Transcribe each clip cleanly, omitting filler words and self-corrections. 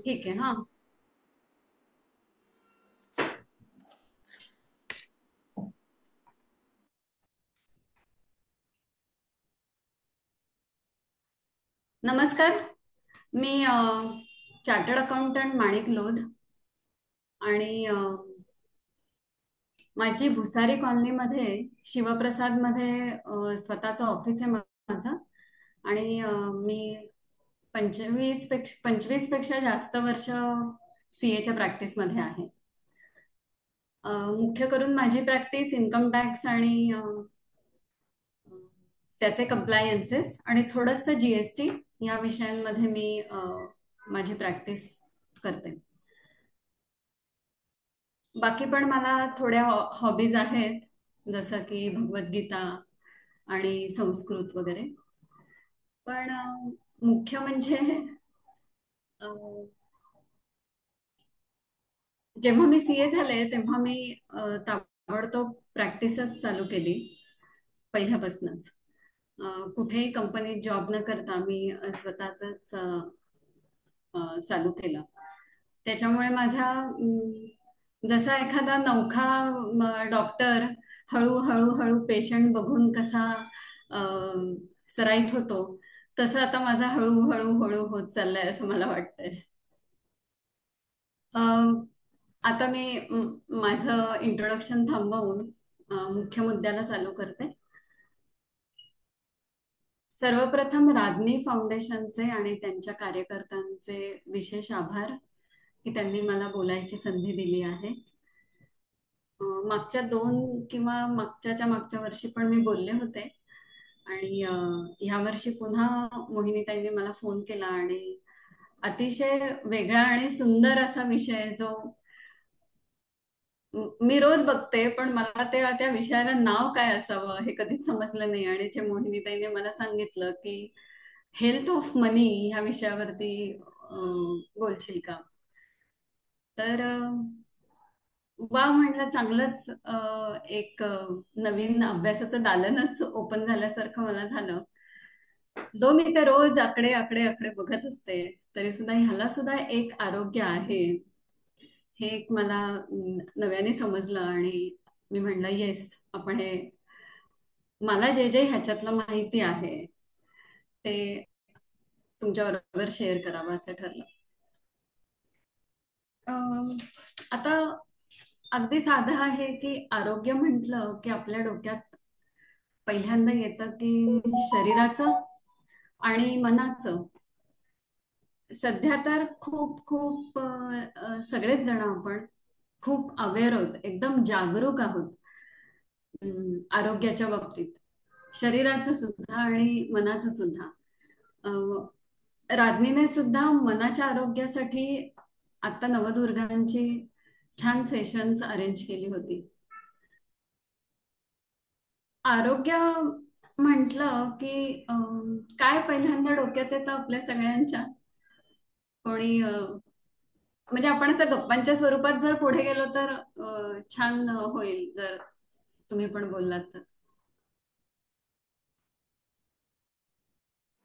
ठीक आहे. हा. नमस्कार. मी चार्टर्ड अकाउंटंट माणिक लोध आणि माझी भुसारी कॉलनीमध्ये शिवप्रसादमध्ये स्वतःचं ऑफिस आहे माझं. आणि मी 25 पेक्षा जास्त वर्ष सीएच्या प्रॅक्टिसमध्ये आहे. मुख्य करून माझी प्रॅक्टिस इन्कम टॅक्स आणि त्याचे कम्प्लायन्सेस आणि थोडंसं जीएसटी या विषयांमध्ये मी माझी प्रॅक्टिस करते. बाकी पण मला थोड्या हॉबीज आहेत, जसं की भगवद्गीता आणि संस्कृत वगैरे. पण मुख्य म्हणजे अ, जेव्हा मी सीए झाले तेव्हा मी ताबडतोब प्रॅक्टिसच चालू केली पहिल्यापासूनच. कुठेही कंपनीत जॉब न करता मी स्वतःच चालू केलं. त्याच्यामुळे माझा जसा एखादा नवखा डॉक्टर हळूहळू हळू पेशंट बघून कसा अ, सराईत होतो, तसं आता माझा हळूहळू हळू होत चाललंय असं मला वाटतंय. अ, आता मी माझं इंट्रोडक्शन थांबवून मुख्य मुद्द्याला चालू करते. सर्वप्रथम राज्ञी फाउंडेशनचे आणि त्यांच्या कार्यकर्त्यांचे विशेष आभार की त्यांनी मला बोलायची संधी दिली आहे. मागच्या दोन किंवा मागच्या वर्षी पण मी बोलले होते. आणि ह्या वर्षी पुन्हा मोहिनीताईंनी मला फोन केला आणि अतिशय वेगळा आणि सुंदर असा विषय जो मी रोज बघते, पण मला त्या विषयाला नाव काय असावं हे कधीच समजलं नाही. आणि जे मोहिनीताईंनी मला सांगितलं की हेल्थ ऑफ मनी ह्या विषयावरती बोलशील का, तर वा म्हटलं, चांगलंच एक नवीन अभ्यासाचं दालनच ओपन झाल्यासारखं मला झालं. दो मी ते रोज आकडे आकडे आकडे बघत असते, तरी सुद्धा ह्याला सुद्धा एक आरोग्य आहे हे एक मला नव्याने समजलं. आणि मी म्हणलं येस, आपण हे मला जे जे ह्याच्यातलं माहिती आहे ते तुमच्या बरोबर शेअर करावं असं ठरलं. अं, आता अगदी साधं आहे की आरोग्य म्हटलं की आपल्या डोक्यात पहिल्यांदा येतं की शरीराचं आणि मनाचं. सध्या तर खूप खूप सगळेच जण आपण खूप अवेअर आहोत, एकदम जागरूक आहोत आरोग्याच्या बाबतीत, शरीराचं सुद्धा आणि मनाचं सुद्धा. राज्ञीने सुद्धा मनाच्या आरोग्यासाठी आता नवदुर्गांची छान सेशन्स अरेंज केली होती. आरोग्य म्हटलं की काय पहिल्यांदा डोक्यात येतं आपल्या सगळ्यांच्या, कोणी म्हणजे आपण असं गप्पांच्या स्वरूपात जर पुढे गेलो तर छान होईल जर तुम्ही पण बोललात तर.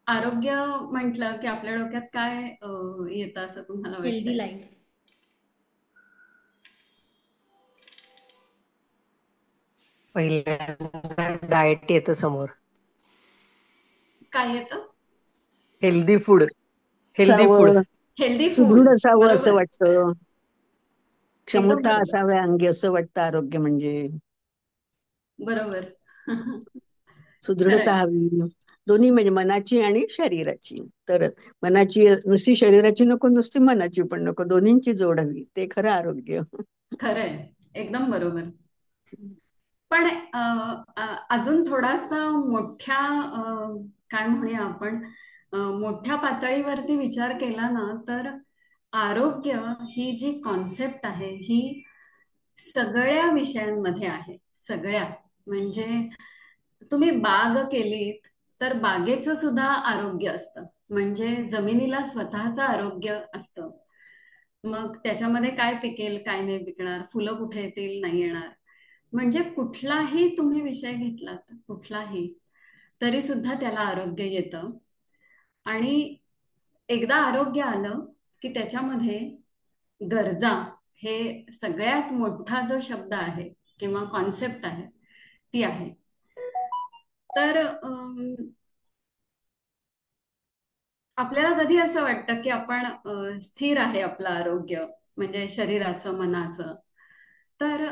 आरोग्य म्हटलं की आपल्या डोक्यात काय येतं असं तुम्हाला हेल्दी वाटतंय? लाईफ. पहिल्यांदा डाएट येतं समोर. काय येतं? Healthy food. Healthy food. असावं, हेल्दी फूड. सुदृढ असावं असं बरोबर. वाटतं. एकदम क्षमता बरोबर. असाव्या अंगी असं वाटतं आरोग्य म्हणजे. बरोबर. सुदृढता खरंय. हवी. दोन्ही म्हणजे मनाची आणि शरीराची. तरच मनाची नुसती शरीराची नको, नुसती मनाची पण नको. दोन्हींची जोड हवी. ते खरं आरोग्य. खरंय. एकदम बरोबर. पण अजून थोडासा मोठ्या काय म्हणूया आपण, मोठ्या पातळीवरती विचार केला ना, तर आरोग्य ही जी कॉन्सेप्ट आहे ही सगळ्या विषयांमध्ये आहे. सगळ्या म्हणजे तुम्ही बाग केलीत तर बागेचं सुद्धा आरोग्य असतं, म्हणजे जमिनीला स्वतःचं आरोग्य असतं. मग त्याच्यामध्ये काय पिकेल काय नाही पिकणार, फुलं कुठे येतील नाही येणार, म्हणजे कुठलाही तुम्ही विषय घेतलात कुठलाही, तरी सुद्धा त्याला आरोग्य येतं. आणि एकदा आरोग्य आलं की त्याच्यामध्ये गरजा हे सगळ्यात मोठा जो शब्द आहे किंवा कॉन्सेप्ट आहे ती आहे. तर आपल्याला कधी असं वाटतं की आपण स्थिर आहे आपलं आरोग्य, म्हणजे शरीराचं मनाचं. तर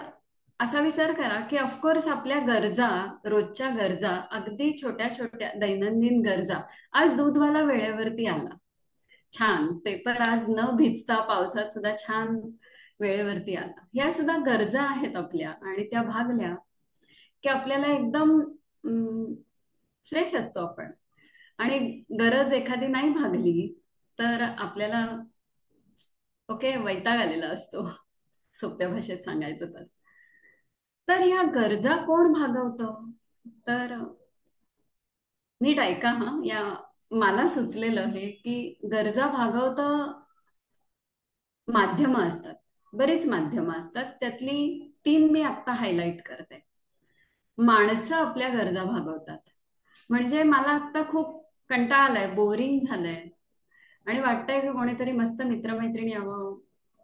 असा विचार करा की ऑफकोर्स आपल्या गरजा, रोजच्या गरजा, अगदी छोट्या छोट्या दैनंदिन गरजा. आज दूधवाला वेळेवरती आला, छान. पेपर आज न भिजता पावसात सुद्धा छान वेळेवरती आला. ह्या सुद्धा गरजा आहेत आपल्या, आणि त्या भागल्या की आपल्याला एकदम फ्रेश असतो आपण. आणि गरज एखादी नाही भागली तर आपल्याला ओके वैताग आलेला असतो, सोप्या भाषेत सांगायचं तर. तर ह्या गरजा कोण भागवतं? तर नीट ऐका हा, या मला सुचलेलं हे की गरजा भागवतं माध्यमं असतात, बरीच माध्यमं असतात. त्यातली 3 मी आत्ता हायलाइट करते. माणसं आपल्या गरजा भागवतात. म्हणजे मला आत्ता खूप कंटाळा आलाय, बोरिंग झालंय, आणि वाटतंय की कोणीतरी मस्त मित्रमैत्रिणी यावं,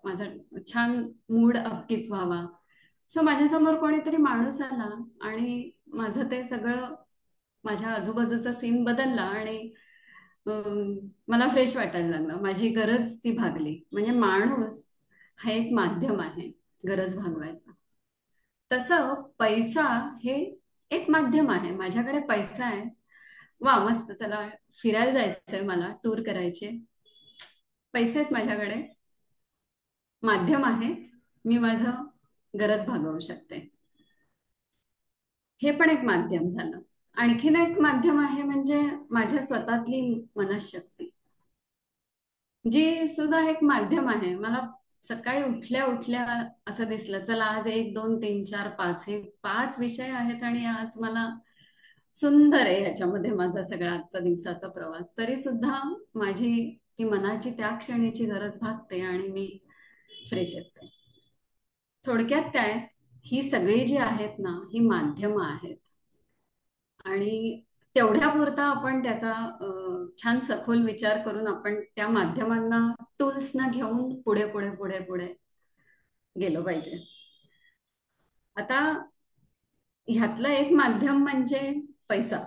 माझा छान मूड अपकीत व्हावा. सो माझ्यासमोर कोणीतरी माणूस आला आणि माझं ते सगळं, माझ्या आजूबाजूचा सीन बदलला, आणि मला फ्रेश वाटायला लागलं. माझी गरज ती भागली. म्हणजे माणूस हा एक माध्यम आहे गरज भागवायचा. तसं पैसा हे एक माध्यम आहे. माझ्याकडे पैसा आहे, वा मस्त, चला फिरायला जायचंय, मला टूर करायचे, पैसे आहेत माझ्याकडे, माध्यम आहे, मी माझं गरज भागवू शकते. हे पण एक माध्यम झालं. आणखीन एक माध्यम आहे म्हणजे माझ्या स्वतःतली मनशक्ती, जी सुद्धा एक माध्यम आहे. मला सकाळी उठल्या उठल्या असं दिसलं, चला आज 1 2 3 4 5 हे 5 विषय आहेत, आणि आज मला सुंदर आहे ह्याच्यामध्ये माझा सगळा आजचा दिवसाचा प्रवास, तरी सुद्धा माझी ती मनाची त्या क्षणीची गरज भागते आणि मी फ्रेश असते. थोडक्यात काय, ही सगळी जी आहेत ना, ही माध्यमं आहेत, आणि तेवढ्या पुरता आपण त्याचा छान सखोल विचार करून आपण त्या माध्यमांना टूल्सना घेऊन पुढे पुढे पुढे पुढे गेलो पाहिजे. आता ह्यातलं एक माध्यम म्हणजे पैसा.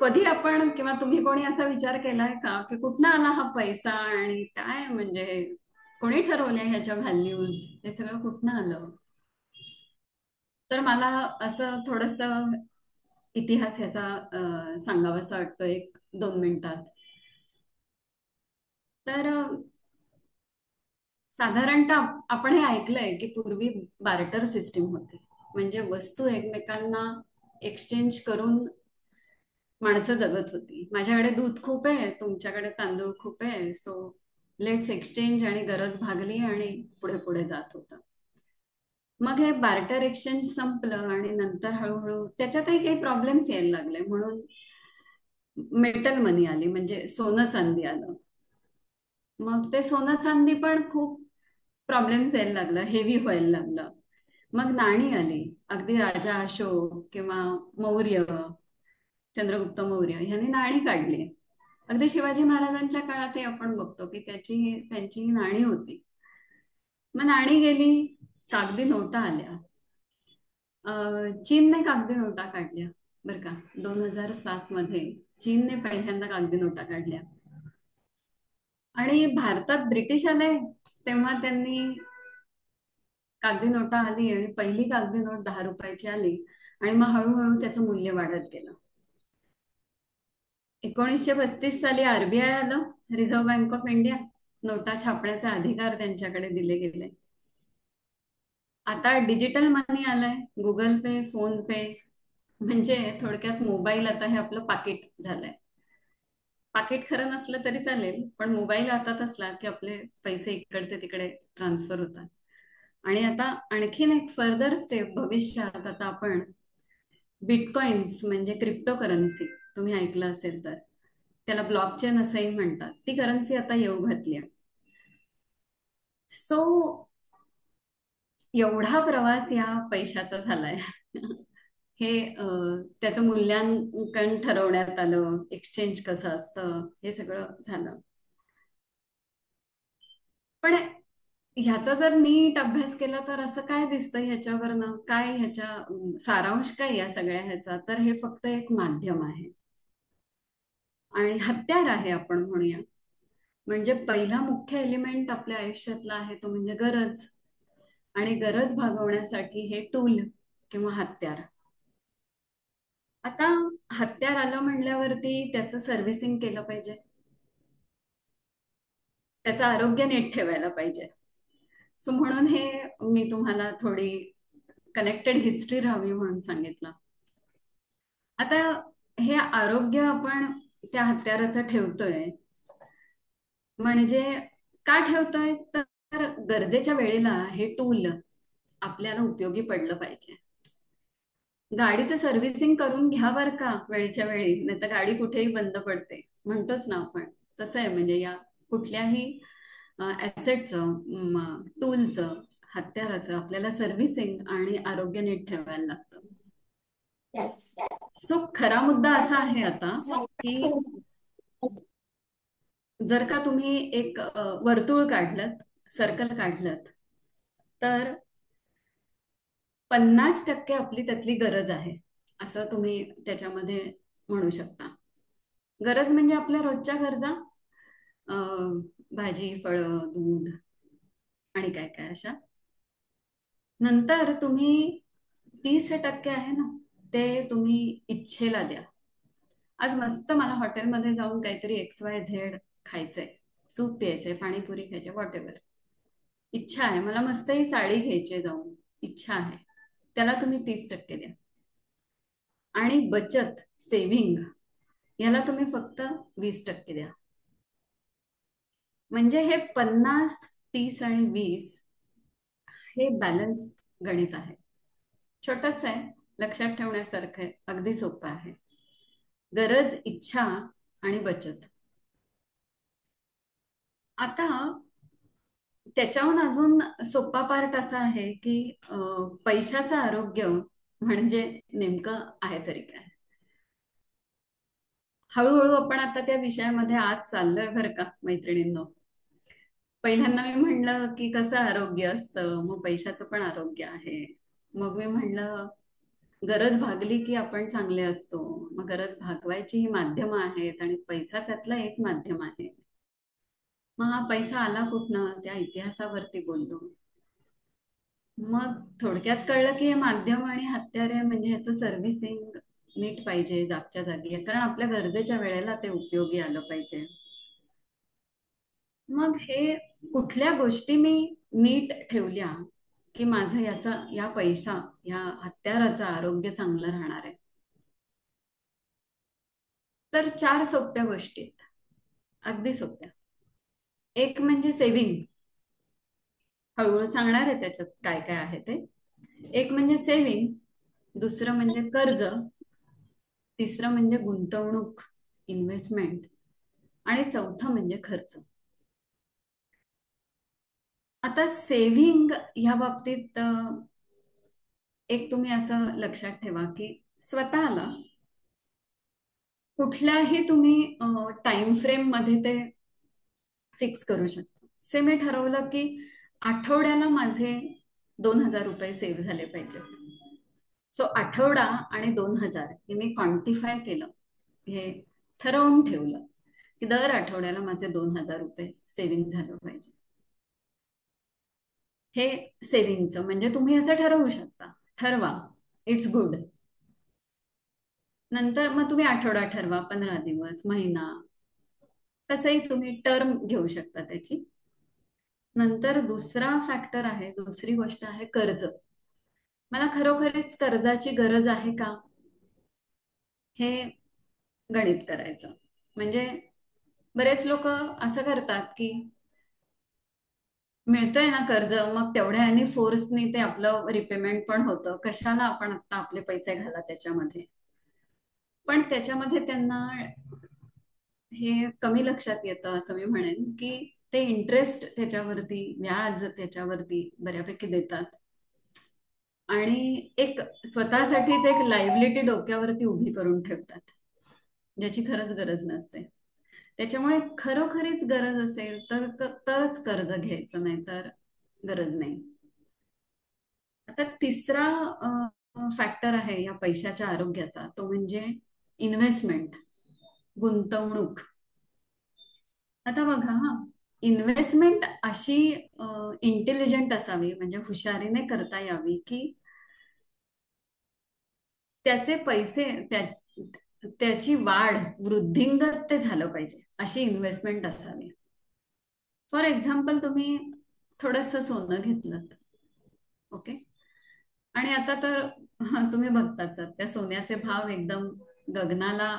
कधी आपण किंवा तुम्ही कोणी असा विचार केलाय का की कुठनं आला हा पैसा, आणि काय म्हणजे कोणी ठरवलंय ह्याच्या व्हॅल्यूज, हे सगळं कुठनं आलं? तर मला असं थोडस इतिहास ह्याचा सांगावासा वाटतो 1 2 मिनिटात. तर साधारणतः आपण हे ऐकलंय की पूर्वी बार्टर सिस्टीम होती, म्हणजे वस्तू एकमेकांना एक्सचेंज करून माणसं जगत होती. माझ्याकडे दूध खूप आहे, तुमच्याकडे तांदूळ खूप आहे, सो लेट्स एक्सचेंज, आणि गरज भागली आणि पुढे पुढे जात होतं. मग हे बार्टर एक्सचेंज संपलं, आणि नंतर हळूहळू त्याच्यातही काही प्रॉब्लेम्स यायला लागले, म्हणून मेटल मनी आली, म्हणजे सोनं चांदी आलं. मग ते सोनं चांदी पण खूप प्रॉब्लेम्स यायला लागलं, हेवी व्हायला लागलं. मग नाणी आली, अगदी राजा अशोक किंवा मौर्य, चंद्रगुप्त मौर्य ह्यांनी नाणी काढली. अगदी शिवाजी महाराजांच्या काळातही आपण बघतो की त्यांची नाणी होती. मग नाणी गेली, कागदी नोटा आल्या. चीनने कागदी नोटा काढल्या, बरं का, 2007 मध्ये चीनने पहिल्यांदा कागदी नोटा काढल्या. आणि भारतात ब्रिटिश आले तेव्हा त्यांनी कागदी नोटा आली, आणि पहिली कागदी नोट 10 रुपयाची आली, आणि मग हळूहळू त्याचं मूल्य वाढत गेलं. 1935 साली आरबीआय आलं, रिझर्व्ह बँक ऑफ इंडिया. नोटा छापण्याचे अधिकार त्यांच्याकडे दिले गेले. आता डिजिटल मनी आलंय, गुगल पे, फोन पे, म्हणजे थोडक्यात मोबाईल आता हे आपलं पाकिट झालंय. पाकिट खरं नसलं तरी चालेल, पण मोबाईल हातात असला की आपले पैसे इकडचे तिकडे ट्रान्सफर होतात. आणि आता आणखीन एक फर्दर स्टेप भविष्यात, आता आपण बिटकॉइन्स म्हणजे क्रिप्टो करन्सी, तुम्ही ऐकलं असेल तर, त्याला ब्लॉकचेन असंही म्हणतात, ती करन्सी आता येऊ घातली आहे. सो एवढा प्रवास या पैशाचा झालाय. हे त्याचं मूल्यांकन ठरवण्यात आलं, एक्सचेंज कसं असतं हे सगळं झालं. पण ह्याचा जर नीट अभ्यास केला तर असं काय दिसतं ह्याच्यावरनं, काय ह्याच्या सारांश काय या सगळ्या ह्याचा, तर हे फक्त एक माध्यम आहे आणि हत्यार आहे आपण म्हणूया. म्हणजे पहिला मुख्य एलिमेंट आपल्या आयुष्यातला आहे तो म्हणजे गरज, आणि गरज भागवण्यासाठी हे टूल किंवा हत्यार. आता हत्यार आलं म्हणल्यावरती त्याचं सर्व्हिसिंग केलं पाहिजे, त्याचं आरोग्य नीट ठेवायला पाहिजे. सो म्हणून हे मी तुम्हाला थोडी कनेक्टेड हिस्ट्री राहावी म्हणून सांगितलं. आता हे आरोग्य आपण त्या हत्याराचं ठेवतोय, म्हणजे का ठेवतोय, तर गरजेच्या वेळेला हे टूल आपल्याला उपयोगी पडलं पाहिजे. गाडीचं सर्व्हिसिंग करून घ्या बरं का वेळच्या वेळी, नाही तर गाडी कुठेही बंद पडते म्हणतोच ना आपण. तसं आहे म्हणजे या कुठल्याही ॲसेटचं, टूलचं, हत्याराचं आपल्याला सर्व्हिसिंग आणि आरोग्य नीट ठेवायला लागतं. सो खरा मुद्दा असा आहे आता की जर का तुम्ही एक वर्तुळ काढलं, सर्कल काढलं, तर 50% आपली त्यातली गरज आहे असं तुम्ही त्याच्यामध्ये म्हणू शकता. गरज म्हणजे आपल्या रोजच्या गरजा, भाजी, फळं, दूध आणि काय काय अशा. नंतर तुम्ही 30% आहे ना, ते तुम्ही इच्छेला द्या. आज मस्त मला हॉटेलमध्ये जाऊन काहीतरी XYZ खायचंय, सूप प्यायचंय, पाणीपुरी खायचे, वॉट एव्हर इच्छा आहे, मला मस्त ही साडी घ्यायची जाऊन, इच्छा आहे, त्याला तुम्ही 30% द्या. आणि बचत, सेव्हिंग, याला तुम्ही फक्त 20% द्या. म्हणजे हे 50, 30 आणि 20 हे बॅलन्स गणित आहे. छोटस आहे, लक्षात ठेवण्यासारखं आहे, अगदी सोपं आहे. गरज, इच्छा आणि बचत. आता त्याच्याहून अजून सोपा पार्ट असा आहे की पैशाचं आरोग्य म्हणजे नेमकं आहे तरी काय. हळूहळू आपण आता त्या विषयामध्ये आज चाललोय बरं का मैत्रिणींनो. पहिल्यांदा मी म्हणलं की कसं आरोग्य असतं, मग पैशाचं पण आरोग्य आहे. मग मी म्हणलं गरज भागली की आपण चांगले असतो, मग गरज भागवायची ही माध्यमं आहेत आणि पैसा त्यातला एक माध्यम आहे. मग हा पैसा आला कुठनं, त्या इतिहासावरती बोललो. मग थोडक्यात कळलं की हे माध्यम आणि हत्यार आहे, म्हणजे ह्याचं सर्व्हिसिंग नीट पाहिजे, जागच्या जागी आहे, कारण आपल्या गरजेच्या वेळेला ते उपयोगी आलं पाहिजे. मग हे कुठल्या गोष्टी मी नीट ठेवल्या की माझं याचा, या पैसा, या हत्याराचं आरोग्य चांगलं राहणार आहे. तर 4 सोप्या गोष्टी आहेत, अगदी सोप्या. एक म्हणजे सेव्हिंग, हळूहळू सांगणार आहे त्याच्यात काय काय आहे ते. एक म्हणजे सेव्हिंग, दुसरं म्हणजे कर्ज, तिसरं म्हणजे गुंतवणूक, इन्व्हेस्टमेंट, आणि चौथं म्हणजे खर्च. आता सेव्हिंग ह्या बाबतीत एक तुम्ही असं लक्षात ठेवा की स्वतःला कुठल्याही तुम्ही टाइम फ्रेम मध्ये ते फिक्स करू शकता. से मी ठरवलं की आठवड्याला माझे 2,000 रुपये सेव्ह झाले पाहिजेत. सो आठवडा आणि 2,000 हे मी क्वांटिफाय केलं, हे ठरवून ठेवलं की दर आठवड्याला माझे 2,000 रुपये सेव्हिंग झालं पाहिजे. हे सेव्हिंगचं म्हणजे तुम्ही असं ठरवू शकता, ठरवा, इट्स गुड. नंतर मग तुम्ही आठवडा ठरवा, 15 दिवस, महिना, तसंही तुम्ही टर्म घेऊ शकता त्याची. नंतर दुसरा फॅक्टर आहे, दुसरी गोष्ट आहे कर्ज. मला खरोखरीच कर्जाची गरज आहे का, हे गणित करायचं. म्हणजे बरेच लोक असं करतात की मिळतंय ना कर्ज, मग तेवढ्या फोर्सनी ते आपलं रिपेमेंट पण होतं, कशाला आपण आता आपले पैसे घाला त्याच्यामध्ये. पण त्याच्यामध्ये त्यांना हे कमी लक्षात येतं असं मी म्हणेन की ते इंटरेस्ट त्याच्यावरती, व्याज त्याच्यावरती बऱ्यापैकी देतात आणि एक स्वतःसाठीच एक लायबिलिटी डोक्यावरती उभी करून ठेवतात, ज्याची खरंच गरज नसते. त्याच्यामुळे खरोखरीच गरज असेल तर तरच कर्ज घ्यायचं, नाही तर गरज नाही. आता तिसरा फॅक्टर आहे या पैशाच्या आरोग्याचा, तो म्हणजे इन्व्हेस्टमेंट, गुंतवणूक. आता बघा हा, इन्व्हेस्टमेंट अशी इंटेलिजंट असावी, म्हणजे हुशारीने करता यावी, की त्याचे पैसे त्याची वाढ वृद्धिंगत ते झालं पाहिजे, अशी इन्व्हेस्टमेंट असावी. फॉर एक्झाम्पल, तुम्ही थोडंसं सोनं घेतलं, ओके, आणि आता तर तुम्ही बघताच आहात, त्या सोन्याचे भाव एकदम गगनाला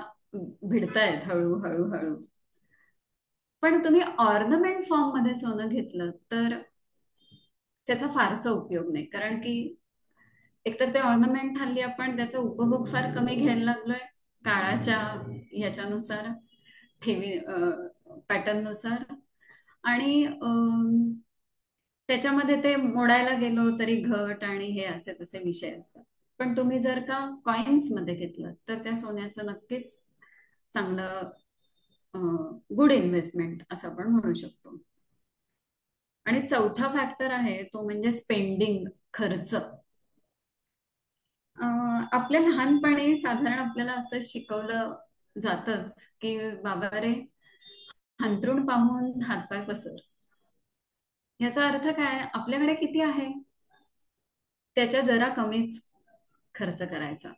भिडतायत हळूहळू हळू. पण तुम्ही ऑर्नमेंट फॉर्म मध्ये सोनं घेतलं तर त्याचा फारसा उपयोग नाही, कारण की एकतर ते ऑर्नमेंट हल्ली आपण त्याचा उपभोग फार कमी घ्यायला लागलोय, काळाच्या ह्याच्यानुसार, ठेवी पॅटर्न नुसार. आणि त्याच्यामध्ये ते मोडायला गेलो तरी घट आणि हे असे तसे विषय असतात. पण तुम्ही जर का कॉइन्स मध्ये घेतलं तर त्या सोन्याचं नक्कीच चांगलं गुड इन्व्हेस्टमेंट असं आपण म्हणू शकतो. आणि चौथा फॅक्टर आहे तो म्हणजे स्पेंडिंग, खर्च. आपल्या लहानपणी साधारण आपल्याला असं शिकवलं जातच की बाबा रे, अंथरूण पाहून हातपाय पसर. याचा अर्थ काय, आपल्याकडे किती आहे त्याच्या जरा कमीच खर्च करायचा,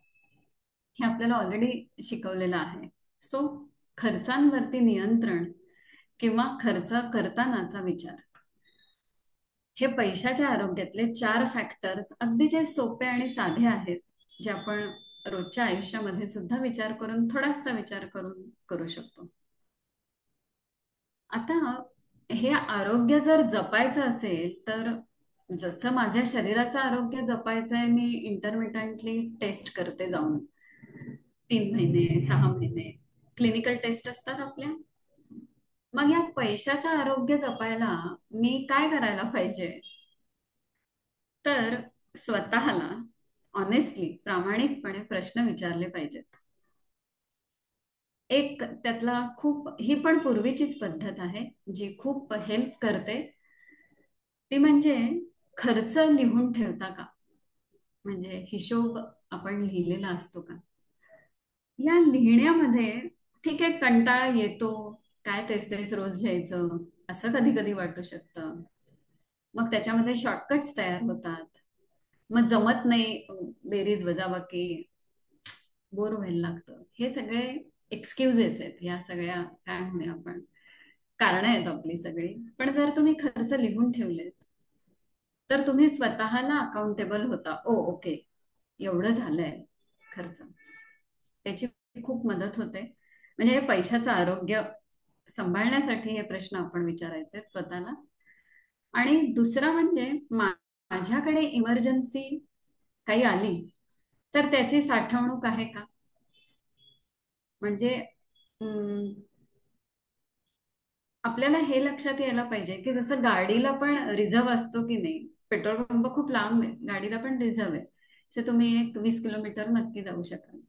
हे आपल्याला ऑलरेडी शिकवलेलं आहे. सो खर्चांवरती नियंत्रण किंवा खर्च करतानाचा विचार, हे पैशाच्या आरोग्यातले 4 फॅक्टर्स अगदी जे सोपे आणि साधे आहेत, जे आपण रोजच्या आयुष्यामध्ये सुद्धा विचार करून, थोडासा विचार करून करू शकतो. आता हे आरोग्य जर जपायचं असेल तर, जसं माझ्या शरीराचं आरोग्य जपायचं आहे, मी इंटरमिटंटली टेस्ट करते जाऊन, 3 महिने 6 महिने क्लिनिकल टेस्ट असतात आपल्या. मग या पैशाचं आरोग्य जपायला मी काय करायला पाहिजे, तर स्वतःला ऑनेस्टली, प्रामाणिकपणे प्रश्न विचारले पाहिजेत. एक त्यातला, खूप ही पण पूर्वीचीच पद्धत आहे जी खूप हेल्प करते, ती म्हणजे खर्च लिहून ठेवता का, म्हणजे हिशोब आपण लिहिलेला असतो का. या लिहिण्यामध्ये, ठीक आहे, कंटाळा येतो, काय तेच तेच रोज लिहायचं असं कधी कधी वाटू शकतं. मग त्याच्यामध्ये शॉर्टकट्स तयार होतात, मग जमत नाही, बेरीज वजाबाकी, बोर व्हायला लागतं. हे सगळे एक्सक्युजेस आहेत, या सगळ्या काय म्हणूया आपण, कारण आहेत आपली सगळी. पण जर तुम्ही खर्च लिहून ठेवलेत तर तुम्ही स्वतःला अकाउंटेबल होता. ओ ओके, एवढं झालंय खर्च, त्याची खूप मदत होते. म्हणजे हे पैशाचं आरोग्य सांभाळण्यासाठी हे प्रश्न आपण विचारायचे स्वतःला. आणि दुसरं म्हणजे, माझ्याकडे इमर्जन्सी काही आली तर त्याची साठवणूक आहे का. म्हणजे अं, आपल्याला हे लक्षात यायला पाहिजे की जसं गाडीला पण रिझर्व असतो की नाही, पेट्रोल पंप खूप लांब आहे, गाडीला पण रिझर्व आहे, तर तुम्ही एक 20 किलोमीटर नक्की जाऊ शकाल,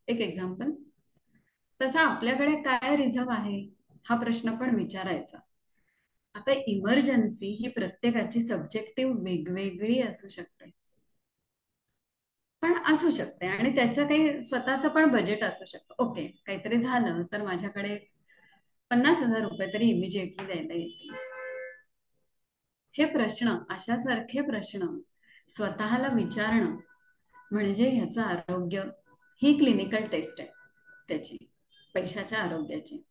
एक एक्झाम्पल. तसं आपल्याकडे काय रिझर्व आहे, हा प्रश्न पण विचारायचा. आता इमर्जन्सी ही प्रत्येकाची सब्जेक्टिव्ह वेगवेगळी असू शकते, पण असू शकते, आणि त्याचं काही स्वतःचं पण बजेट असू शकतं. ओके, काहीतरी झालं तर माझ्याकडे 50,000 रुपये तरी इमिजिएटली द्यायला येतील. हे प्रश्न, अशासारखे प्रश्न स्वतःला विचारणं म्हणजे ह्याचं आरोग्य, ही क्लिनिकल टेस्ट आहे त्याची, पैशाच्या आरोग्याची.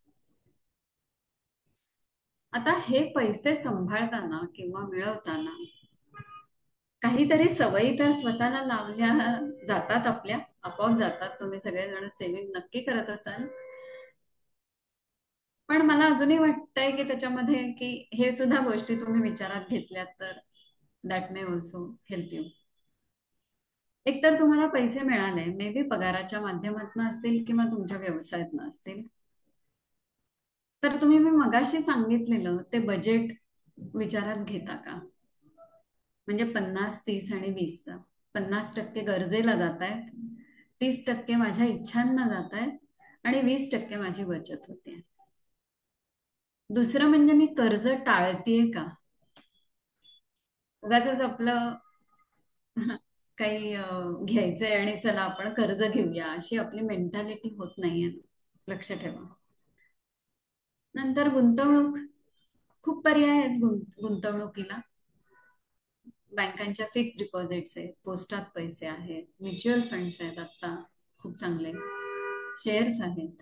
आता हे पैसे सांभाळताना किंवा मिळवताना काहीतरी सवयी तर स्वतःला लावल्या जातात, आपल्या आपोआप जातात. तुम्ही सगळेजण सेव्हिंग नक्की करत असाल, पण मला अजूनही वाटतंय की त्याच्यामध्ये की हे सुद्धा गोष्टी तुम्ही विचारात घेतल्यात तर that may also help you. एकतर तुम्हाला पैसे मिळाले, मे बी पगाराच्या माध्यमातून असतील किंवा तुमच्या व्यवसायातनं असतील, तर तुम्ही, मी मगाशी सांगितलेलं ते बजेट विचारात घेता का. म्हणजे 50 30 आणि 20, 50% गरजेला जात आहेत, 30% माझ्या इच्छांना जात आहेत, आणि 20% माझी बचत होते. दुसरं म्हणजे मी कर्ज टाळतेय का, उगाच आपलं काही घ्यायचंय आणि चला आपण कर्ज घेऊया, अशी आपली मेंटॅलिटी होत नाहीये. लक्ष ठेवा. नंतर गुंतवणूक, खूप पर्याय आहेत गुंतवणुकीला. बँकांच्या फिक्स डिपॉझिट्स आहेत, पोस्टात पैसे आहेत, म्युच्युअल फंड्स आहेत आता खूप चांगले, शेअर्स आहेत,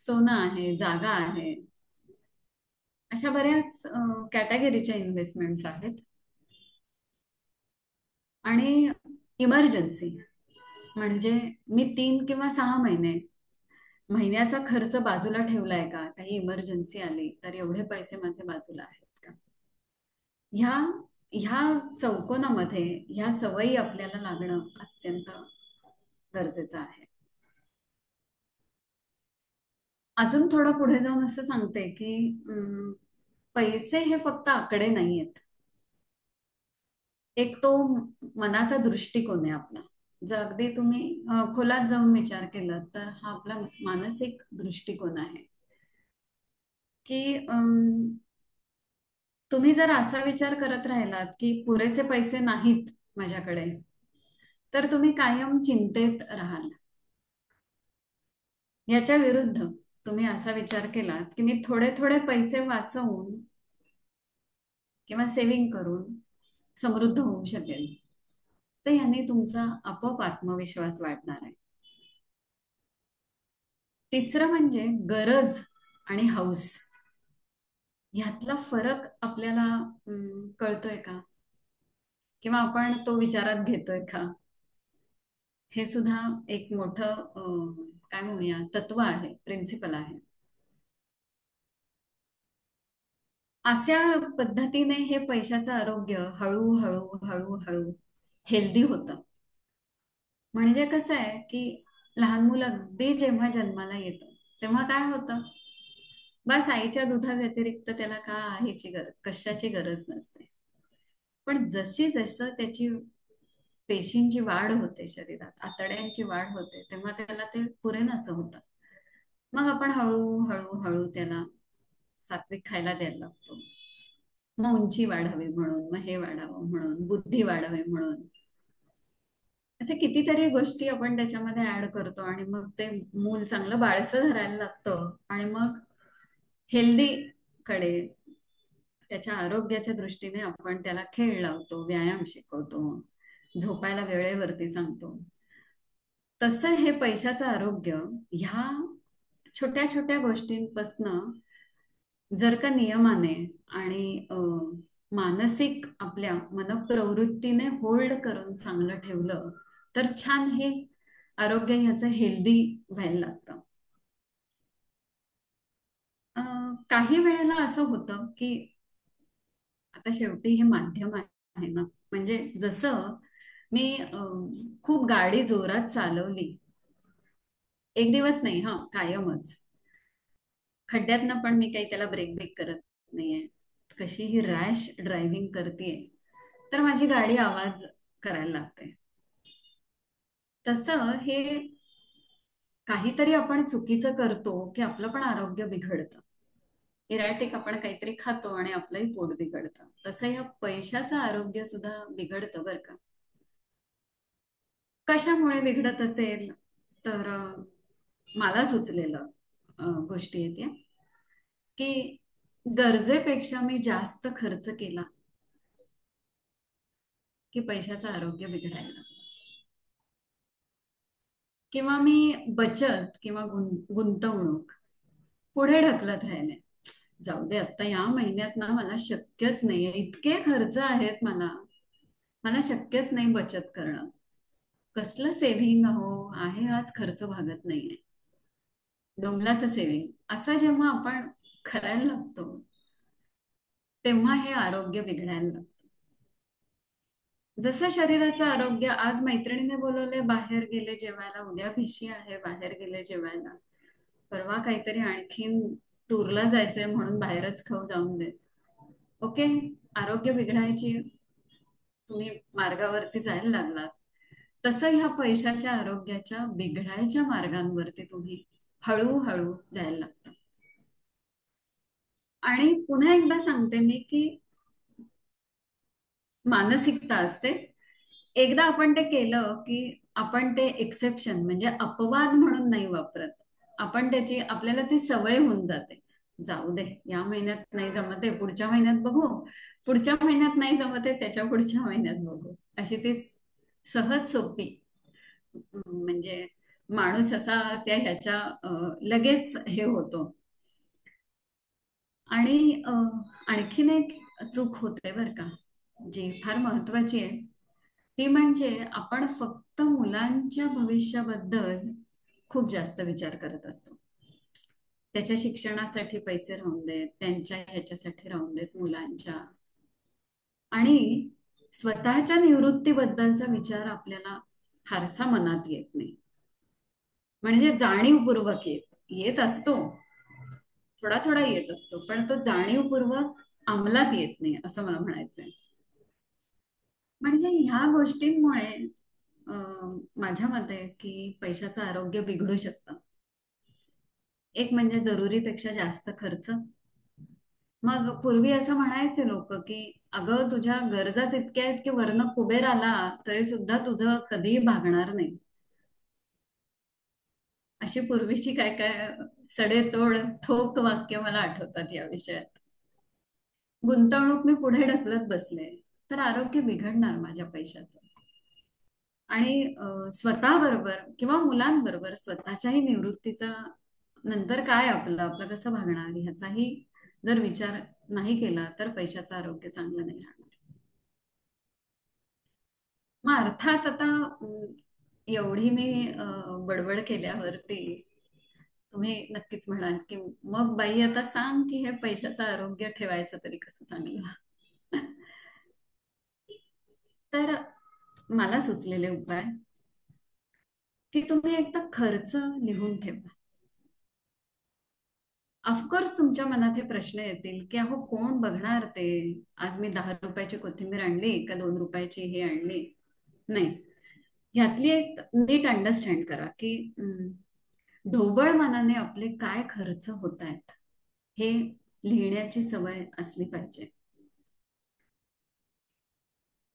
सोनं आहे, जागा आहे, अशा बऱ्याच कॅटेगरीच्या इन्व्हेस्टमेंट्स आहेत. आणि इमर्जन्सी म्हणजे मी 3 किंवा 6 महिने महिन्याचा खर्च बाजूला ठेवलाय का, काही इमर्जन्सी आली तर एवढे पैसे माझे बाजूला आहेत का, ह्या ह्या चौकोनामध्ये ह्या सवयी आपल्याला लागणं अत्यंत गरजेचं आहे. अजून थोडं पुढे जाऊन असं सांगते की पैसे हे फक्त आकडे नाहीयेत. एक तो मनाचा दृष्टिकोन आहे आपला. जर अगदी तुम्ही खोलात जाऊन विचार केला तर हा आपला मानसिक दृष्टिकोन आहे की तुम्ही जर असा विचार करत राहिलात की पुरेसे पैसे नाहीत माझ्याकडे, तर तुम्ही कायम चिंतेत राहाल. याच्या विरुद्ध तुम्ही असा विचार केलात की मी थोडे थोडे पैसे वाचवून किंवा सेव्हिंग करून समृद्ध होऊ शकेल, तर यांनी तुमचा आपोआप आत्मविश्वास वाढणार आहे. तिसरं म्हणजे गरज आणि हौस, ह्यातला फरक आपल्याला कळतोय का, किंवा आपण तो विचारात घेतोय का, हे सुद्धा एक मोठं काय म्हणूया तत्व आहे, प्रिन्सिपल आहे. अशा पद्धतीने हे पैशाचं आरोग्य हळूहळू हळूहळू हेल्दी होतं. म्हणजे कसं आहे की लहान मुलं अगदी जेव्हा जन्माला येतं तेव्हा काय होतं, बस आईच्या दुधा व्यतिरिक्त त्याला काहीची गरज, कशाची गरज नसते. पण जशी जसं त्याची पेशींची वाढ होते, शरीरात आतड्यांची वाढ होते, तेव्हा त्याला ते पुरेनासं होतं. मग आपण हळू हळू त्याला सात्विक खायला द्यायला लागतो. मग उंची वाढावी म्हणून, मग हे वाढावं म्हणून, बुद्धी वाढावी म्हणून, असे कितीतरी गोष्टी आपण त्याच्यामध्ये ऍड करतो आणि मग ते मूल चांगलं बाळसं धरायला लागतं. आणि मग हेल्दी कडे, त्याच्या आरोग्याच्या दृष्टीने आपण त्याला खेळ लावतो, व्यायाम शिकवतो, झोपायला वेळेवरती सांगतो. तसं हे पैशाचं आरोग्य ह्या छोट्या छोट्या गोष्टींपासनं जर का नियमाने आणि मानसिक आपल्या मनप्रवृत्तीने होल्ड करून चांगलं ठेवलं, तर छान हे आरोग्य ह्याचं हेल्दी व्हायला लागतं. काही वेळेला असं होतं की आता शेवटी हे माध्यम आहे ना, म्हणजे जसं मी खूप गाडी जोरात चालवली, एक दिवस नाही हा, कायमच खड्ड्यातनं पण मी काही त्याला ब्रेक ब्रेक करत नाहीये, कशीही रॅश ड्रायव्हिंग करतेय, तर माझी गाडी आवाज करायला लागते. तसं हे काहीतरी आपण चुकीचं करतो की आपलं पण आरोग्य बिघडतं. इरॅटिक आपण काहीतरी खातो आणि आपलंही पोट बिघडतं. तसं या पैशाचं आरोग्य सुद्धा बिघडतं बरं का. कशामुळे बिघडत असेल तर मला सुचलेलं गोष्टी आहेत या, की गरजेपेक्षा मी जास्त खर्च केला की पैशाचं आरोग्य बिघडायला लागतं. किंवा मी बचत किंवा गुंतवणूक पुढे ढकलत राहिले, जाऊ दे आता या महिन्यात ना मला शक्यच नाहीये, इतके खर्च आहेत मला, मला शक्यच नाही बचत करणं, कसलं सेव्हिंग अहो आहे, आज खर्च भागत नाहीये, डोंबलाचं सेव्हिंग, असं जेव्हा आपण करायला लागतो तेव्हा हे आरोग्य बिघडायला लागतं. जसं शरीराचं आरोग्य, आज मैत्रिणीने बोलवले बाहेर गेले जेवायला, उद्या भिशी आहे बाहेर गेले जेवायला, परवा काहीतरी आणखीन टूरला जायचंय म्हणून बाहेरच खाऊ जाऊन दे, ओके, आरोग्य बिघडायची तुम्ही मार्गावरती जायला लागलात. तसं ह्या पैशाच्या आरोग्याच्या बिघडायच्या मार्गांवरती तुम्ही हळूहळू जायला लागता. आणि पुन्हा एकदा सांगते मी की मानसिकता असते. एकदा आपण ते केलं की आपण ते एक्सेप्शन म्हणजे अपवाद म्हणून नाही वापरत. आपण त्याची आपल्याला ती सवय होऊन जाते. जाऊ दे, या महिन्यात नाही जमते, पुढच्या महिन्यात बघू, पुढच्या महिन्यात नाही जमते, त्याच्या पुढच्या महिन्यात बघू, अशी ती सहज सोपी म्हणजे माणूस असा त्या ह्याच्या लगेच हे होतो. आणि आणखीन एक चूक होते बरं का, जी फार महत्वाची आहे. ती म्हणजे आपण फक्त मुलांच्या भविष्याबद्दल खूप जास्त विचार करत असतो. त्याच्या शिक्षणासाठी पैसे राहून देत, त्यांच्या ह्याच्यासाठी राहून देत मुलांच्या, आणि स्वतःच्या निवृत्तीबद्दलचा विचार आपल्याला फारसा मनात येत नाही. म्हणजे जाणीवपूर्वक येत असतो, थोडा थोडा येत असतो, पण तो जाणीवपूर्वक अंमलात येत नाही असं मला म्हणायचंय. म्हणजे ह्या गोष्टींमुळे माझ्या मते की पैशाचं आरोग्य बिघडू शकतं. एक म्हणजे जरुरीपेक्षा जास्त खर्च. मग पूर्वी असं म्हणायचे लोक की अगं तुझ्या गरजाच इतक्या आहेत की वरनं कुबेर आला तरी सुद्धा तुझं कधीही भागणार नाही. अशी पूर्वीची काय काय सडेतोड ठोक वाक्य मला आठवतात या विषयात. गुंतवणूक मी पुढे ढकलत बसले तर आरोग्य बिघडणार माझ्या पैशाचं. आणि स्वतःबरोबर किंवा मुलांबरोबर स्वतःच्याही निवृत्तीचा नंतर काय आपलं आपलं कसं भागणार ह्याचाही जर विचार नाही केला तर पैशाचं आरोग्य चांगलं नाही राहणार. मग अर्थात आता एवढी मी बडबड केल्यावरती तुम्ही नक्कीच म्हणाल की मग बाई आता सांग की हे पैशाचं आरोग्य ठेवायचं तरी कसं चांगलं. तर मला सुचलेले उपाय की तुम्ही एकदा खर्च लिहून ठेवा. ऑफकोर्स तुमच्या मनात हे प्रश्न येतील की अहो कोण बघणार ते, आज मी 10 रुपयाची कोथिंबीर आणली का 2 रुपयाची हे आणली. नाही, ह्यातली एक नीट अंडरस्टँड करा की ढोबळ मनाने आपले काय खर्च होत आहेत हे लिहिण्याची सवय असली पाहिजे.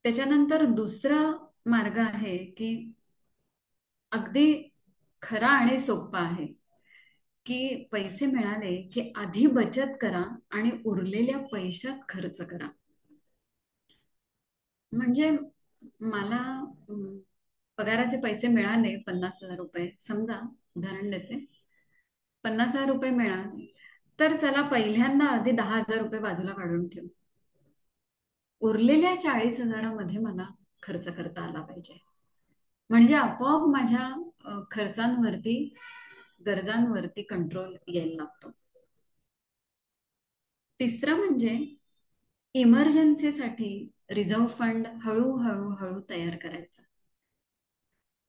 त्याच्यानंतर दुसरा मार्ग आहे की अगदी खरा आणि सोपा आहे की पैसे मिळाले की आधी बचत करा आणि उरलेल्या पैशात खर्च करा. म्हणजे मला पगाराचे पैसे मिळाले 50,000 रुपये समजा, उदाहरण देते, 50,000 रुपये मिळाले तर चला पहिल्यांदा आधी 10,000 रुपये बाजूला काढून ठेवू. उरलेल्या 40,000मध्ये मला खर्च करता आला पाहिजे. म्हणजे आपोआप माझ्या खर्चांवरती गरजांवरती कंट्रोल यायला लागतो. तिसरं म्हणजे इमर्जन्सीसाठी रिझर्व्ह फंड हळूहळू हळू तयार करायचा.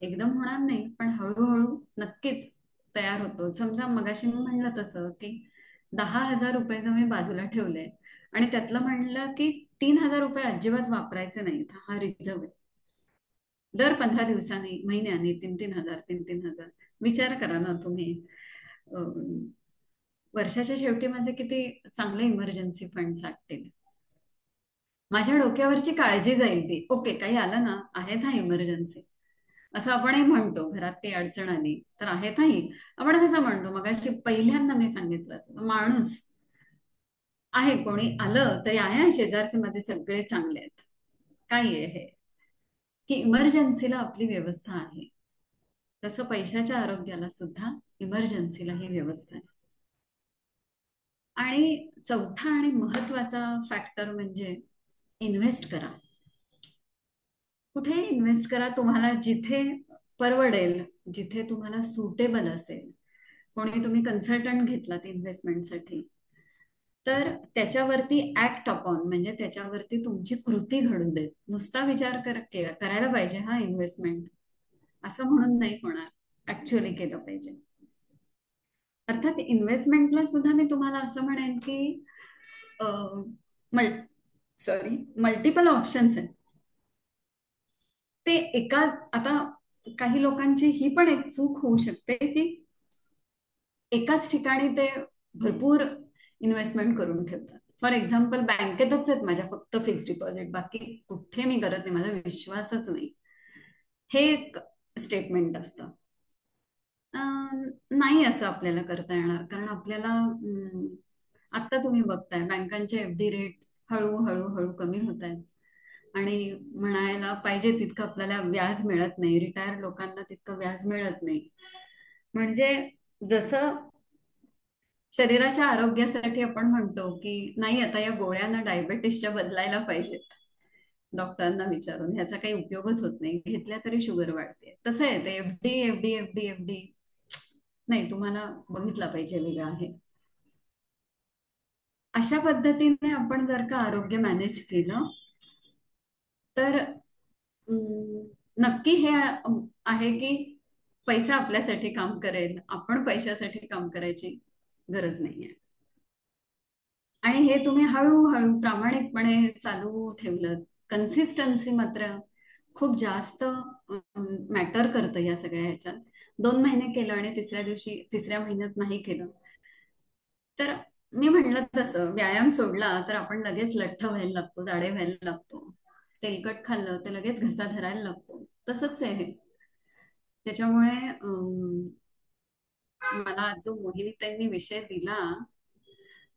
एकदम होणार नाही पण हळूहळू नक्कीच तयार होतो. समजा मगाशी मी म्हणलं तसं की 10,000 रुपये जर मी बाजूला ठेवले आणि त्यातलं म्हणलं की 3,000 रुपये अजिबात वापरायचे नाहीत, हा रिझर्व्ह आहे. दर 15 दिवसांनी महिन्यानी 3-3 हजार 3-3 हजार विचार करा ना तुम्ही. अं, वर्षाच्या शेवटी माझे किती चांगले इमर्जन्सी फंड साठतील. माझ्या डोक्यावरची काळजी जाईल ती, ओके काही आलं ना आहेत हा इमर्जन्सी, असं आपणही म्हणतो. घरात काही अडचण आली तर आहेत हा ही आपण कसं म्हणतो. मग अशी पहिल्यांदा मी सांगितलं माणूस आहे, कोणी आलं तरी आहे, शेजारचे माझे सगळे चांगले आहेत. काय आहे हे की इमर्जन्सीला आपली व्यवस्था आहे, तसं पैशाच्या आरोग्याला सुद्धा इमर्जन्सीला ही व्यवस्था आहे. आणि चौथा आणि महत्वाचा फॅक्टर म्हणजे इन्व्हेस्ट करा. कुठे इन्व्हेस्ट करा, तुम्हाला जिथे परवडेल, जिथे तुम्हाला सुटेबल असेल. कोणी तुम्ही कन्सल्टंट घेतलात इन्व्हेस्टमेंटसाठी तर त्याच्यावरती ऍक्ट अपॉन म्हणजे त्याच्यावरती तुमची कृती घडू देत. नुसता विचार करायला पाहिजे हा इन्व्हेस्टमेंट असं म्हणून नाही होणार, ऍक्च्युअली केलं पाहिजे. अर्थात इन्व्हेस्टमेंटला सुद्धा मी तुम्हाला असं म्हणेन की मल सॉरी मल्टिपल ऑप्शन्स आहेत. ते एकाच, आता काही लोकांची ही पण एक चूक होऊ शकते की एकाच ठिकाणी ते भरपूर इन्व्हेस्टमेंट करून ठेवतात. फॉर एक्झाम्पल बँकेतच आहेत माझ्या फक्त फिक्स्ड डिपॉझिट, बाकी कुठे मी करत नाही, माझा विश्वासच नाही. हे एक स्टेटमेंट असतं. नाही असं आपल्याला करता येणार, कारण आपल्याला आता तुम्ही बघताय बँकांचे एफडी रेट हळूहळू हळू कमी होत आहेत आणि म्हणायला पाहिजे तितकं आपल्याला व्याज मिळत नाही, रिटायर लोकांना तितकं व्याज मिळत नाही. म्हणजे जसं शरीराच्या आरोग्यासाठी आपण म्हणतो की नाही आता या गोळ्यांना डायबेटिसच्या बदलायला पाहिजेत, डॉक्टरांना विचारून ह्याचा काही उपयोगच होत नाही, घेतल्या तरी शुगर वाढते, तसं आहे ते एफडी एफडी एफडी एफडी. नाही, तुम्हाला बघितला पाहिजे वेगळं आहे. अशा पद्धतीने आपण जर का आरोग्य मॅनेज केलं तर नक्की हे आहे की पैसा आपल्यासाठी काम करेल, आपण पैशासाठी काम करायची गरज नाहीये. आणि हे तुम्ही हळूहळू प्रामाणिकपणे चालू ठेवलं, कन्सिस्टन्सी मात्र खूप जास्त मॅटर करतं या सगळ्या ह्याच्यात. 2 महिने केलं आणि तिसऱ्या दिवशी तिसऱ्या महिन्यात नाही केलं तर मी म्हणलं तसं व्यायाम सोडला तर आपण लगेच लठ्ठ व्हायला लागतो, जाडे व्हायला लागतो. तेलकट खाल्लं तर लगेच घसा धरायला लागतो, तसंच आहे हे. त्याच्यामुळे मला जो मोहिनी त्यांनी विषय दिला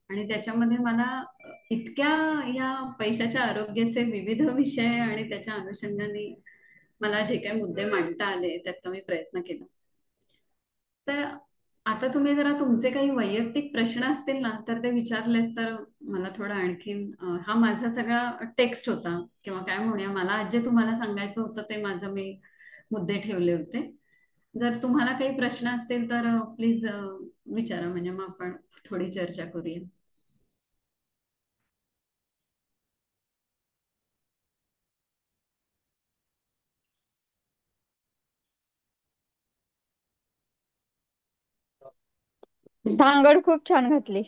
आणि त्याच्यामध्ये मला इतक्या या पैशाच्या आरोग्याचे विविध विषय आणि त्याच्या अनुषंगाने मला जे काही मुद्दे मांडता आले त्याचा मी प्रयत्न केला. तर आता तुम्ही जरा तुमचे काही वैयक्तिक प्रश्न असतील ना तर ते विचारलेत तर मला थोडं आणखीन हा माझा सगळा टेक्स्ट होता किंवा काय म्हणूया, मला आज जे तुम्हाला सांगायचं होतं ते माझं मी मुद्दे ठेवले होते. जर तुम्हाला काही प्रश्न असतील तर प्लीज विचारा, म्हणजे मग आपण थोडी चर्चा करूया. भांगड खूप छान घातली.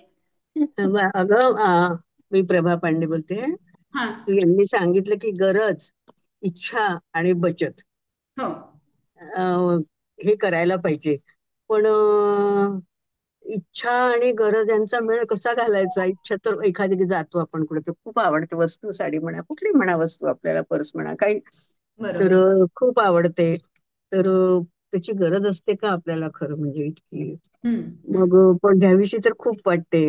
अगं मी प्रभा पांडे बोलते. हा. यांनी सांगितलं की गरज, इच्छा आणि बचत हो. हे करायला पाहिजे. पण इच्छा आणि गरज यांचा मेळ कसा घालायचा? इच्छा तर एखादी जातो आपण कुठे, तर खूप आवडते वस्तू, साडी म्हणा, कुठली म्हणा वस्तू, आपल्याला पर्स म्हणा, काही तर बरोबर. खूप आवडते. तर त्याची गरज असते का आपल्याला खरं म्हणजे इतकी? हम्म. मग हम्म. पण घ्यावीशी तर खूप वाटते.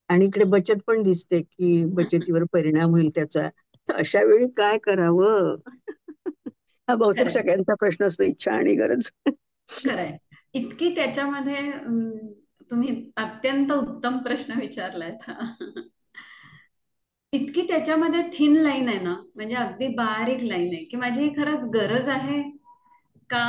आणि इकडे बचत पण दिसते की बचतीवर परिणाम होईल त्याचा. तर अशा वेळी काय करावं? हा बहुतेक खरंय. सगळ्यांचा प्रश्न असतो, इच्छा आणि गरज. खरंय. इतकी त्याच्यामध्ये तुम्ही अत्यंत उत्तम प्रश्न विचारलायत हा. इतकी त्याच्यामध्ये थिन लाईन आहे ना, म्हणजे अगदी बारीक लाईन आहे की माझी ही खरंच गरज आहे का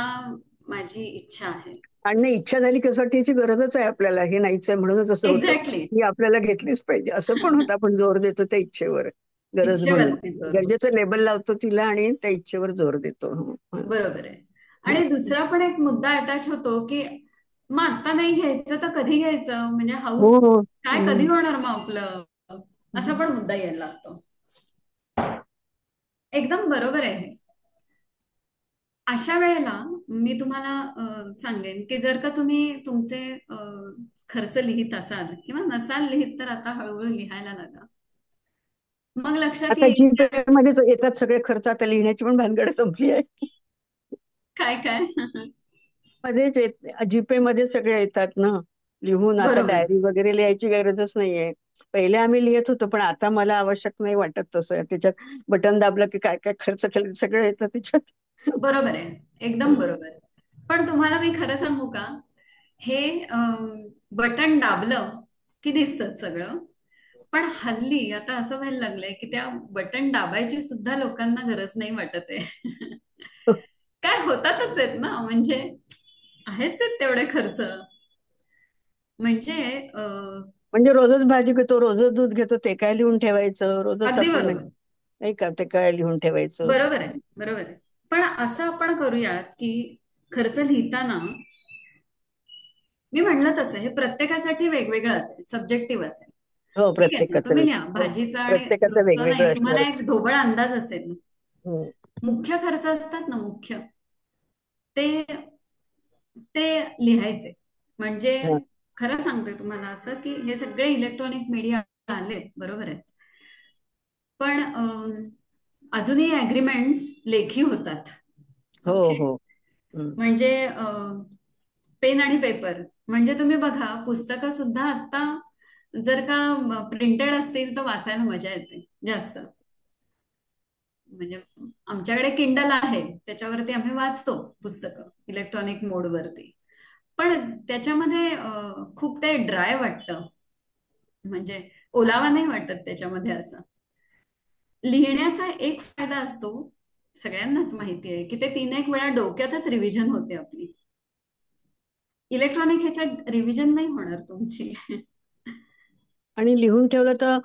माझी इच्छा आहे. आणि नाही, इच्छा झाली की असं वाटतं याची गरजच आहे आपल्याला, हे नाहीच आहे म्हणूनच असं होतं. एक्झॅक्टली. ही आपल्याला घेतलीच पाहिजे असं पण होतं. आपण जोर देतो त्या इच्छेवर गरज म्हणून, इच्छेवरती जोर देतो. गरजेचं लेबल लावतो तिला आणि त्या इच्छेवर जोर देतो. बरोबर आहे. आणि दुसरा पण एक मुद्दा अटॅच होतो की मग आता नाही घ्यायचं तर कधी घ्यायचं, म्हणजे हो हाऊस हो. काय कधी होणार मग आपलं, असा पण मुद्दा यायला लागतो. एकदम बरोबर आहे हे. अशा वेळेला मी तुम्हाला सांगेन की जर का तुम्ही तुमचे खर्च लिहित असाल किंवा नसाल लिहित तर आता हळूहळू लिहायला लागा. मग लक्षात आता येईल की जीपे मध्येच येतात सगळे खर्च, आता लिहिण्याची पण भानगड संपली आहे. काय काय. मध्येच जीपे मध्ये सगळे येतात ना लिहून. आता बरोबर. डायरी वगैरे लिहायची गरजच नाहीये. पहिले आम्ही लिहित होतो, पण आता मला आवश्यक नाही वाटत तसं. त्याच्यात बटन दाबलं की काय काय खर्च केले सगळं येतं त्याच्यात. बरोबर आहे. एकदम बरोबर. पण तुम्हाला मी खरं सांगू का, हे बटन दाबलं की दिसतं सगळं. पण हल्ली आता असं व्हायला लागलंय की त्या बटन दाबायची सुद्धा लोकांना गरज नाही वाटत आहे. काय होतातच आहेत ना, म्हणजे आहेच आहेत तेवढे खर्च. म्हणजे म्हणजे रोजच भाजी घेतो, रोजच दूध घेतो, ते काय लिहून ठेवायचं? रोजच अगदी आपण बरोबर. नाही का, ते काय लिहून ठेवायचं? बरोबर आहे. बरोबर आहे. पण असं आपण करूयात की खर्च लिहिताना मी म्हणलं तसं हे प्रत्येकासाठी वेगवेगळं असेल, सब्जेक्टिव्ह असेल. हो, ठीक आहे ना, प्रत्येकाचं तुम्ही लिहा हो, भाजीचा आणि प्रत्येकाचं रोजचा नाही, वेगवेगळं तुम्हाला असणारच. एक ढोबळ अंदाज असेल. हम्म. मुख्य खर्च असतात ना, मुख्य ते ते लिहायचे. म्हणजे हा. खरं सांगते तुम्हाला असं की हे सगळे इलेक्ट्रॉनिक मीडिया आलेत, बरोबर आहे. पण अजूनही अग्रीमेंट्स लेखी होतात. हो ओके. हो. हं. म्हणजे पेन आणि पेपर. म्हणजे तुम्ही बघा, पुस्तकं सुद्धा आता जर का प्रिंटेड असतील तर वाचायला मजा येते जास्त. म्हणजे आमच्याकडे किंडल आहे, त्याच्यावरती आम्ही वाचतो पुस्तकं इलेक्ट्रॉनिक मोडवरती. पण त्याच्यामध्ये खूप ते ड्राय वाटतं. म्हणजे ओलावा नाही वाटत त्याच्यामध्ये असं. लिहिण्याचा एक फायदा असतो, सगळ्यांनाच माहिती आहे, की ते 3-1 वेळा डोक्यातच रिव्हिजन होते आपली. इलेक्ट्रॉनिक ह्याच्यात रिव्हिजन नाही होणार तुमची. आणि लिहून ठेवलं तर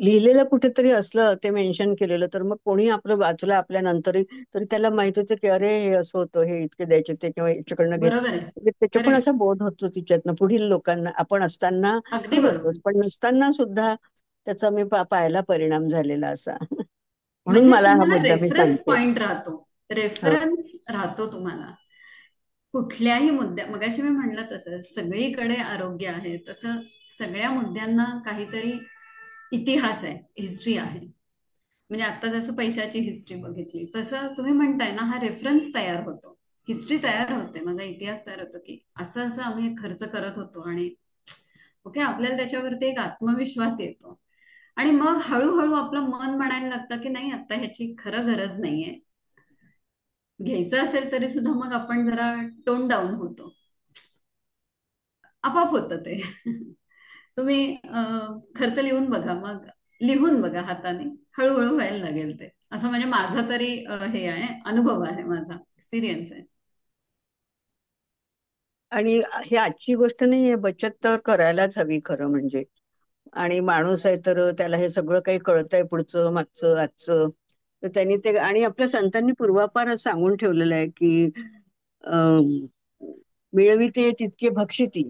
लिहिलेलं कुठेतरी असलं ते मेन्शन केलेलं तर मग कोणी आपलं वाचलं आपल्या नंतरही तरी त्याला माहित होतं की अरे हे असं होतं, हे इतके द्यायचे ते किंवा याच्याकडनं घेत बरोबर आहे. म्हणजे त्याच्या पण खरंय. असा बोध होतो तिच्यातनं पुढील लोकांना. आपण असताना अगदी होतोच बरोबर. पण नसताना सुद्धा त्याचा मी पाहायला परिणाम झालेला असा. म्हणून म्हणजे मला हा तुम्हाला मुद्दा मी रेफरन्स सांगते. पॉइंट राहतो. हो. रेफरन्स राहतो तुम्हाला कुठल्याही मुद्द्या. मगाशी मी म्हणलं तसं सगळीकडे आरोग्य आहे, तसं सगळ्या मुद्द्यांना काहीतरी इतिहास आहे, हिस्ट्री आहे. म्हणजे आता जसं पैशाची हिस्ट्री बघितली तसं तुम्ही म्हणताय ना, हा रेफरन्स तयार होतो, हिस्ट्री तयार होते, माझा इतिहास तयार होतो की असं असं आम्ही खर्च करत होतो. आणि ओके, आपल्याला त्याच्यावरती एक आत्मविश्वास येतो. आणि मग हळूहळू आपलं मन म्हणायला लागतं की नाही, आता ह्याची खरं गरज नाहीये. घ्यायचं असेल तरी सुद्धा मग आपण जरा टोन डाऊन होतो. आपोआप होतं ते. तुम्ही खर्च लिहून बघा, मग लिहून बघा हाताने, हळूहळू व्हायला लागेल ते. असं म्हणजे माझा तरी हे आहे, अनुभव आहे, माझा एक्सपिरियन्स आहे. आणि ही आजची गोष्ट नाहीये, बचत तर करायलाच हवी खरं म्हणजे. आणि माणूस आहे तर त्याला हे सगळं काही कळतंय पुढचं मागचं आजचं. तर त्यांनी ते आणि आपल्या संतांनी पूर्वापारच सांगून ठेवलेलं आहे की अं, मिळविते तितके भक्षिती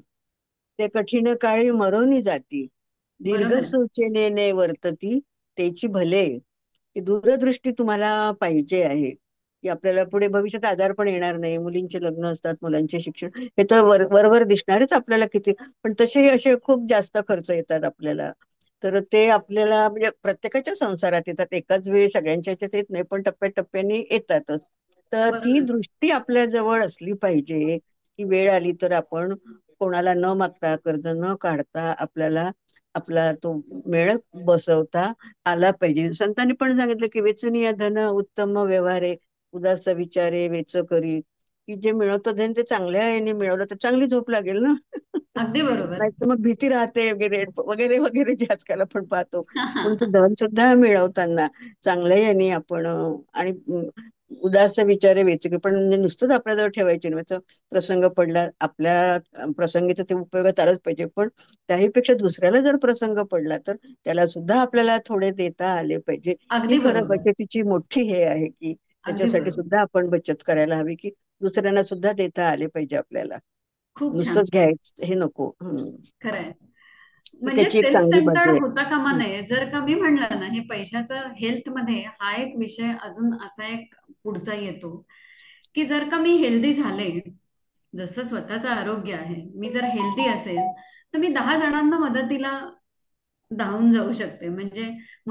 ते कठीण काळी मरोनी जाती दीर्घ बरोबर आहे. सूचनेने वर्तती त्याची भले. की दूरदृष्टी तुम्हाला पाहिजे आहे की आपल्याला पुढे भविष्यात आजार पण येणार नाही. मुलींचे लग्न असतात, मुलांचे शिक्षण, हे तर वरवर दिसणारच आपल्याला किती, पण तसेही असे खूप जास्त खर्च येतात आपल्याला. तर ते आपल्याला म्हणजे प्रत्येकाच्या संसारात येतात, एकाच वेळी सगळ्यांच्या ह्याच्यात येत नाही, पण टप्प्याटप्प्याने येतातच. तर ती बरोबर. दृष्टी आपल्या जवळ असली पाहिजे की वेळ आली तर आपण कोणाला न मागता कर्ज न काढता आपल्याला आपला तो मेळ बसवता आला पाहिजे. संतांनी पण सांगितलं की वेचुनिया धन उत्तम व्यवहारे उदास विचारे वेच करी. की जे मिळवतं धन ते चांगल्या याने मिळवलं तर चांगली झोप लागेल ना. अगदी बरोबर. नाही तर मग भीती राहते वगैरे वगैरे वगैरे जे आजकाल आपण पाहतो. म्हणून ते धन सुद्धा मिळवताना चांगल्या याने आपण आणि उदास विचारे वेचके पण म्हणजे नुसतंच आपल्याजवळ ठेवायचे नाही. तर प्रसंग पडला आपल्या प्रसंगी तर ते उपयोगात आलंच पाहिजे, पण त्याहीपेक्षा दुसऱ्याला जर प्रसंग पडला तर त्याला सुद्धा आपल्याला थोडे देता आले पाहिजे. ही अगदी खरं बरोबर. बचतीची मोठी हे आहे की अगदी त्याच्यासाठी बरोबर. सुद्धा आपण बचत करायला हवी की दुसऱ्यांना सुद्धा देता आले पाहिजे आपल्याला. खूप छान. नुसतंच घ्यायचं हे नको. खरंय. ही म्हणजे त्याची एक सेल्फ चांगली सेंटर्ड बाजू आहे. होता कामा हं. नये. जर का मी म्हणलं ना, हे पैशाचं हेल्थ मध्ये हा एक विषय अजून असा एक पुढचा येतो, की जर का मी हेल्दी झाले, जसं स्वतःचं आरोग्य आहे, मी जर हेल्दी असेल तर मी 10 जणांना मदतीला धावून जाऊ शकते. म्हणजे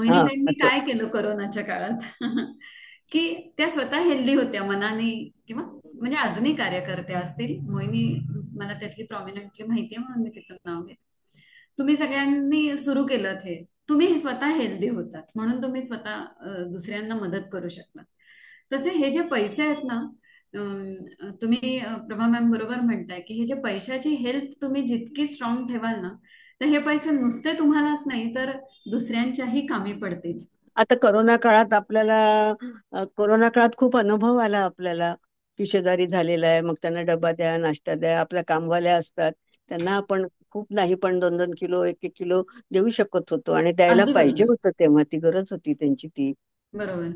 हा मोहिनीताईंनी असं. काय केलं कोरोनाच्या काळात, की त्या स्वतः हेल्दी होत्या मनाने, किंवा म्हणजे अजूनही कार्यकर्त्या असतील. मोहिनी मला त्यातली प्रॉमिनंटली माहिती आहे म्हणून मी तिचं नाव घेते. तुम्ही सगळ्यांनी सुरू केलं हे, तुम्ही स्वतः हेल्दी होतात म्हणून तुम्ही स्वतः दुसऱ्यांना मदत करू शकता. तसे हे जे पैसे आहेत ना, तुम्ही प्रभा मॅम बरोबर म्हणताय की हे जे पैशाची हेल्थ तुम्ही जितकी स्ट्रॉंग ठेवाल ना, तर हे पैसे नुसते तुम्हालाच नाही तर दुसऱ्यांच्याही कामी पडतील. आता करोना काळात आपल्याला कोरोना काळात खूप अनुभव आला आपल्याला की शेजारी झालेला आहे, मग त्यांना डबा द्या, नाश्ता द्या. आपल्या कामवाल्या असतात त्यांना आपण खूप नाही पण 2-2 किलो 1-1 किलो देऊ शकत होतो आणि द्यायला अगदी पाहिजे बरोबर. होतं तेव्हा ती गरज होती त्यांची ती. बरोबर.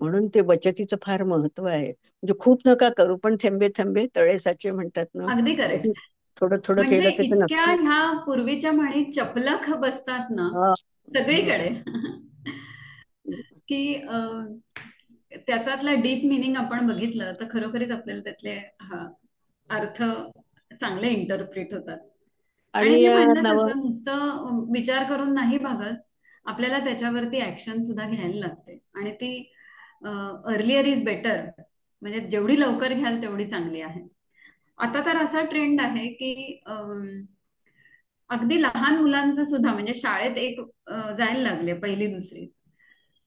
म्हणून ते बचतीचं फार महत्व आहे. म्हणजे खूप नका करू पण थेंबे थेंबे तळे साचे म्हणतात ना, अगदी तशी करेक्ट. थोडं थोडं म्हणजे केलं त्याचं इतक्या नक्की. ह्या पूर्वीच्या म्हणी चपलख बसतात ना हा, हा. सगळीकडे, की त्याच्यातला डीप मिनिंग आपण बघितलं तर खरोखरीच आपल्याला त्यातले हा, अर्थ चांगले इंटरप्रिट होतात. आणि आणि मी म्हणलं नव तसं नुसतं विचार करून नाही भागत. आपल्याला त्याच्यावरती ऍक्शन सुद्धा घ्यायला लागते आणि ती अर्लियर इज बेटर. म्हणजे जेवढी लवकर घ्याल तेवढी चांगली आहे. आता तर असा ट्रेंड आहे की अगदी लहान मुलांचं सुद्धा म्हणजे शाळेत एक जायला लागले पहिली दुसरी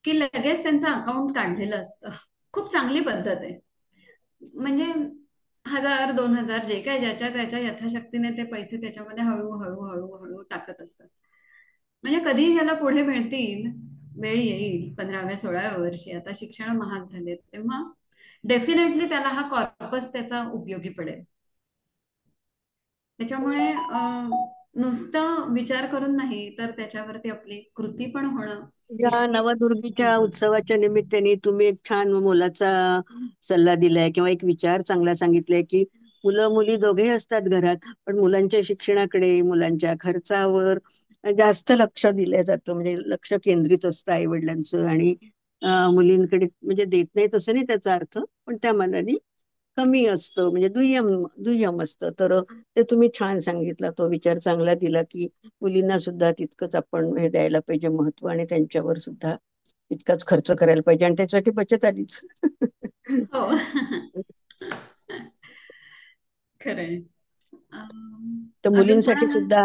की लगेच त्यांचं अकाउंट काढलेलं असतं. खूप चांगली पद्धत आहे. म्हणजे 1,000 2,000 जे काय ज्याच्या त्याच्या यथाशक्तीने ते पैसे त्याच्यामध्ये हळूहळू हळूहळू टाकत असतात. म्हणजे कधी याला पुढे मिळतील, वेळ येईल 15व्या 16व्या वर्षी, आता शिक्षण महाग झालेत तेव्हा डेफिनेटली त्याला हा कॉर्पस त्याचा उपयोगी पडेल. त्याच्यामुळे नुसतं विचार करून नाही तर त्याच्यावरती आपली कृती पण होणं या तितकीच नवदुर्गीच्या इम्पॉर्टंट. उत्सवाच्या निमित्ताने तुम्ही एक छान मोलाचा सल्ला दिलाय किंवा एक विचार चांगला सांगितलाय की मुलं मुली दोघे असतात घरात, पण मुलांच्या शिक्षणाकडे, मुलांच्या खर्चावर जास्त लक्ष दिलं जातं. म्हणजे लक्ष केंद्रित असतं आई वडिलांचं, आणि मुलींकडे म्हणजे देत नाही तसं नाही त्याचा अर्थ, पण त्या मानाने कमी असतं, म्हणजे दुय्यम दुय्यम असतं. तर ते तुम्ही छान सांगितलं, तो विचार चांगला दिला की मुलींना सुद्धा तितकंच आपण हे द्यायला पाहिजे महत्व, आणि त्यांच्यावर सुद्धा तितकाच खर्च करायला पाहिजे, आणि त्यासाठी बचत आलीच. हो. खरंय. तर अजून मुलींसाठी पण सुद्धा